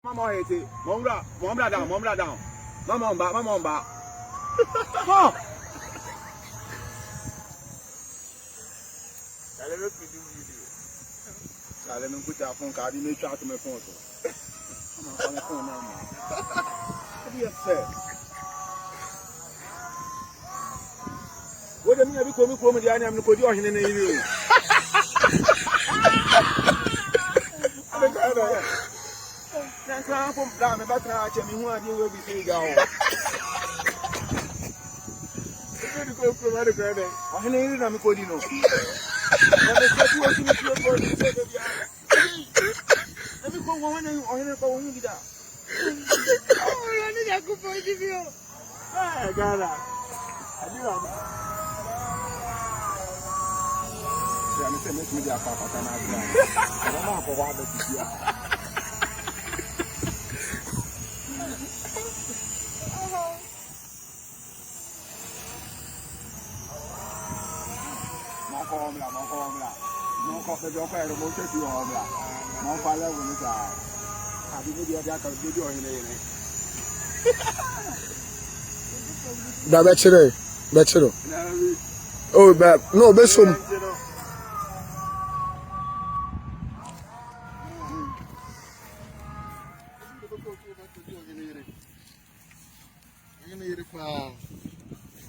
Mama ete, mama down. Mama on back. Ha! Let me put your phone card. You may try to my phone. I'm on the phone now. What do you say? What do you mean? You come with the animal code you in the area. I'm from down about to watch me. Who are you will be seeing go? I'm going to go from other garden. I'm going to go to you. Let me go one and go on with that. Oh, I need a good point of view. I got that. I do that. I'm saying, make me a papa. I don't know for what to do. No coffee, no fire, no take you all that. No fire when it's out. Have you made your jacket video in the Bachelor. Oh, no, Bessum.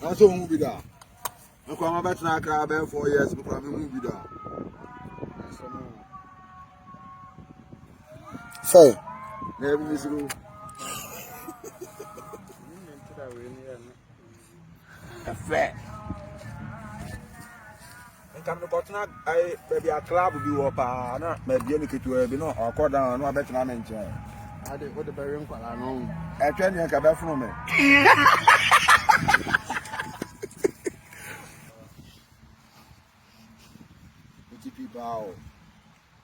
That's all movie that. I'm coming back to Accra about 4 years before I'm movie that. Say. Never miss you. A fair. And come to Cotton, I maybe a club will be up, maybe any kid to be no, or call down, no better than I did what the Baron I know. I tell you, I come back from me. People,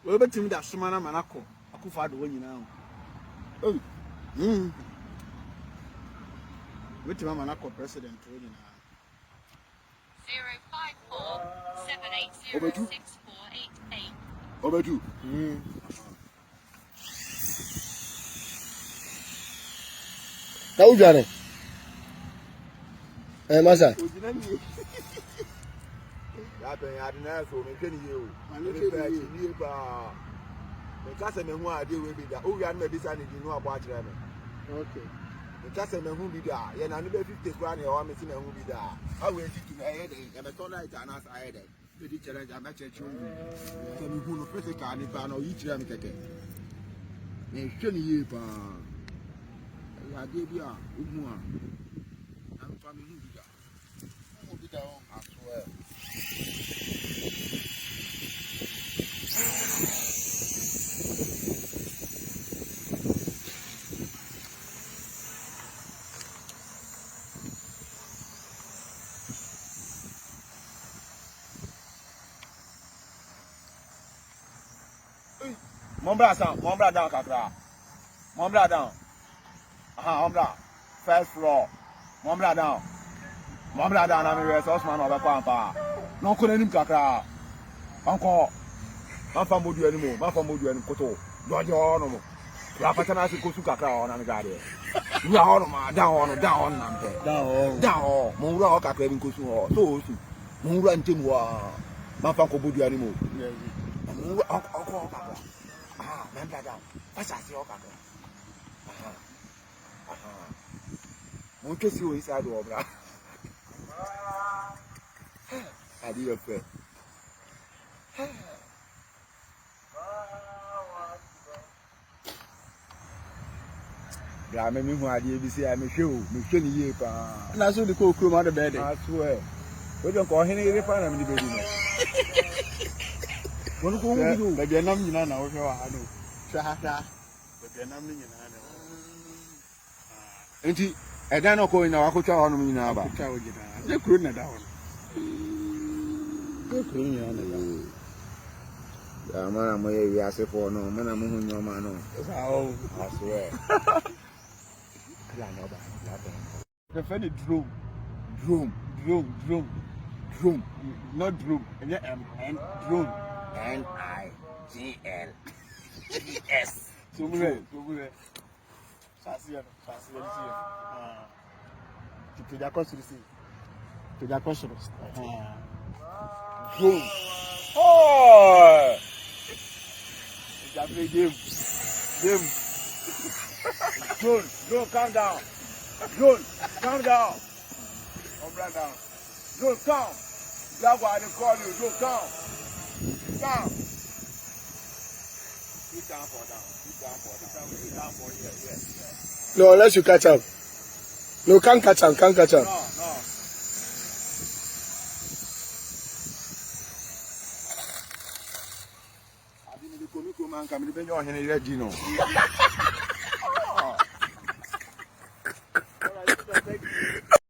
well, but to me, that's some man, I could find the one now. Oh, which man, I call president. 054-780-6488. Over two. Now, Johnny. Hey, Massa. I didn't know so many you. The cousin who I deal with that. Oh, you are maybe signing you know about them. Okay. The cousin who be there. Yeah, I never 50 grand or I'm missing a movie there. I will see to my head and a tonight and as I had it. The challenge I met you. Can you go to physical and if I know each time again? May shiny you, pa. I did ya. I'm coming here. Who be down? I swear. Mombra down, Kakra. Mombra down. Mombra. First floor. Mombra down. I'm a resource man of a pampa. No couldn't Kakra. Uncle. I'm from Modu anymore. I'm from Modu and Koto. You're no more. You have a chance to go to Kakra on the garden. You are all down. Down. Mura Kakra in Kusu. So, Mura and Timwa. Mamfa Modu anymore. Uncle. Remember that. What's that? Your back. Won't you see inside over? I did a fair. I mean, who I did say, I'm a show, Michelle Yepa. And I saw the cook room on the bed. I swear. We don't call him any fun. I'm the baby. What do you do? Maybe I'm not now. I know. Enti eda no ko ina wakotwa ho no nyina ba akotwa wo gida je kuro na da ho je kuro nyina na da ya mara mo ye wi ase fo no mana mo hu nyoma no sa o aswe ala no ba la ba the funny drum not drum and drone NIGL ES Sobule. Chassis. Tu as quoi sur ici? Tu as quoi sur ici? Boom. Oh! It's a big game. Don't calm down. Calm down. Calm down. Don't calm. That's why they call you. Don't calm. Calm. Sit down for here. No, unless you catch up. No, can't catch up. No. I didn't come man, come in the bench on here, you know.